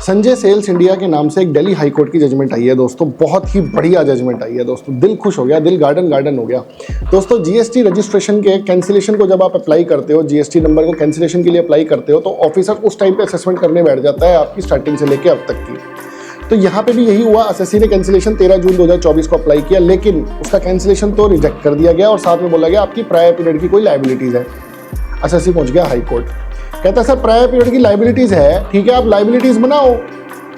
Sanjay sales India के नाम से एक दिल्ली हाई कोर्ट की जजमेंट आई है दोस्तों। बहुत ही बढ़िया जजमेंट आई है दोस्तों, दिल खुश हो गया, दिल गार्डन गार्डन हो गया दोस्तों। जीएसटी रजिस्ट्रेशन के कैंसिलेशन को जब आप अप्लाई करते हो, जीएसटी नंबर को कैंसिलेशन के लिए अप्लाई करते हो, तो ऑफिसर उस टाइम पे असेसमेंट करने बैठ जाता है आपकी स्टार्टिंग से लेकर अब तक की। तो यहाँ पे भी यही हुआ, एसएससी ने कैंसिलेशन 13 जून 2024 को अप्लाई किया, लेकिन उसका कैंसिलेशन तो रिजेक्ट कर दिया गया और साथ में बोला गया आपकी प्रायर पीरियड की कोई लायबिलिटीज है। एसएससी पहुंच गया हाई कोर्ट, कहता है सर प्रायर पीरियड की लायबिलिटीज है, ठीक है आप लायबिलिटीज बनाओ,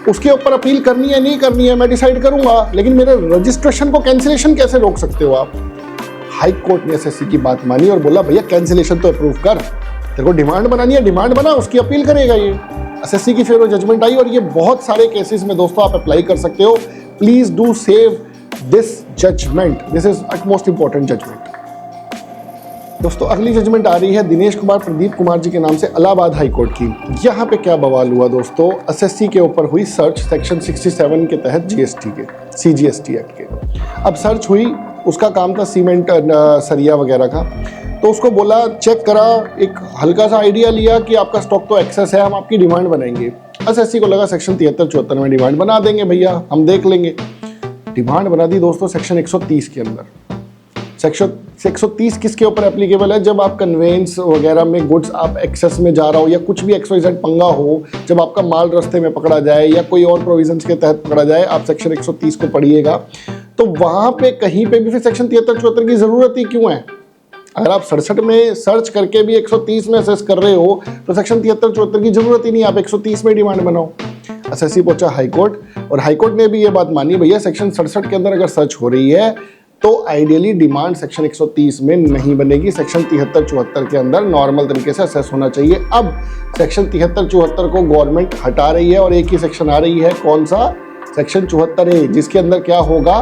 उसके ऊपर अपील करनी है नहीं करनी है मैं डिसाइड करूंगा, लेकिन मेरे रजिस्ट्रेशन को कैंसिलेशन कैसे रोक सकते हो आप। हाई कोर्ट ने एसएससी की बात मानी और बोला भैया कैंसिलेशन तो अप्रूव कर, तेरे को डिमांड बनानी है डिमांड बना, उसकी अपील करेगा ये। एसएससी की फिर वो जजमेंट आई और ये बहुत सारे केसेस में दोस्तों आप अप्लाई कर सकते हो। Please do save this judgement, this is utmost important judgement. दोस्तों अगली जजमेंट आ रही है दिनेश कुमार प्रदीप कुमार जी के नाम से इलाहाबाद हाई कोर्ट की। यहाँ पे क्या बवाल हुआ दोस्तों, एसएससी के ऊपर हुई सर्च सेक्शन 67 के तहत जीएसटी के सीजीएसटी एक्ट के। अब सर्च हुई, उसका काम था सीमेंट सरिया वगैरह का, तो उसको बोला चेक करा, एक हल्का सा आइडिया लिया कि आपका स्टॉक तो एक्सेस है, हम आपकी डिमांड बनाएंगे। एसएससी को लगा सेक्शन 73-74 में डिमांड बना देंगे भैया, हम देख लेंगे। डिमांड बना दी दोस्तों सेक्शन 130 के अंदर। सेक्शन 130 किसके ऊपर एप्लीकेबल है, जब आप कन्वेंस वगैरह में गुड्स आप एक्सेस में जा रहा हो या कुछ भी XYZ पंगा हो, जब आपका माल रास्ते में पकड़ा जाए या कोई और प्रोविजंस के तहत पकड़ा जाए, आप सेक्शन 130 को पढ़िएगा। तो वहाँ पे कहीं पे भी फिर सेक्शन 73-74 की ज़रूरत ही क्यों है। अगर आप 67 में सर्च करके भी 130 में असेस कर रहे हो तो सेक्शन 73-74 की जरूरत ही नहीं, आप 130 में डिमांड बनाओ। एसएससी पहुंचा हाईकोर्ट और हाईकोर्ट ने भी ये बात मानी भैया सेक्शन 67 के अंदर अगर सर्च हो रही है तो आइडियली डिमांड सेक्शन 130 में नहीं बनेगी, सेक्शन 73-74 के अंदर नॉर्मल तरीके से असेस होना चाहिए। अब सेक्शन 73-74 को गवर्नमेंट हटा रही है और एक ही सेक्शन आ रही है, कौन सा, सेक्शन 74A, जिसके अंदर क्या होगा,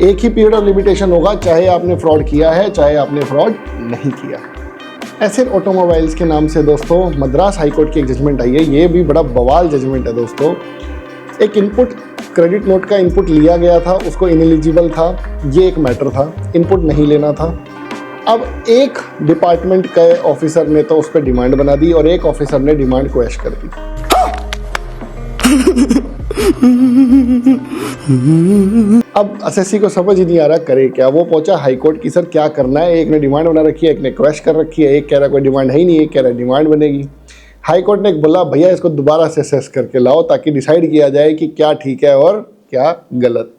एक ही पीरियड ऑफ लिमिटेशन होगा, चाहे आपने फ्रॉड किया है चाहे आपने फ्रॉड नहीं किया है। एसर ऑटोमोबाइल्स के नाम से दोस्तों मद्रास हाईकोर्ट की एक जजमेंट आई है, ये भी बड़ा बवाल जजमेंट है दोस्तों। एक इनपुट क्रेडिट नोट का इनपुट लिया गया था, उसको इनएलिजिबल था, ये एक मैटर था, इनपुट नहीं लेना था। अब एक डिपार्टमेंट के ऑफिसर ने तो उस पर डिमांड बना दी और एक ऑफिसर ने डिमांड क्वैश कर दी। अब एसएससी को समझ ही नहीं आ रहा करे क्या, वो पहुंचा हाईकोर्ट की सर क्या करना है, एक ने डिमांड बना रखी है, एक ने क्वैश कर रखी है, एक कह रहा कोई डिमांड है ही नहीं, एक कह रहा डिमांड बनेगी। हाईकोर्ट ने बोला भैया इसको दोबारा से असेस करके लाओ ताकि डिसाइड किया जाए कि क्या ठीक है और क्या गलत।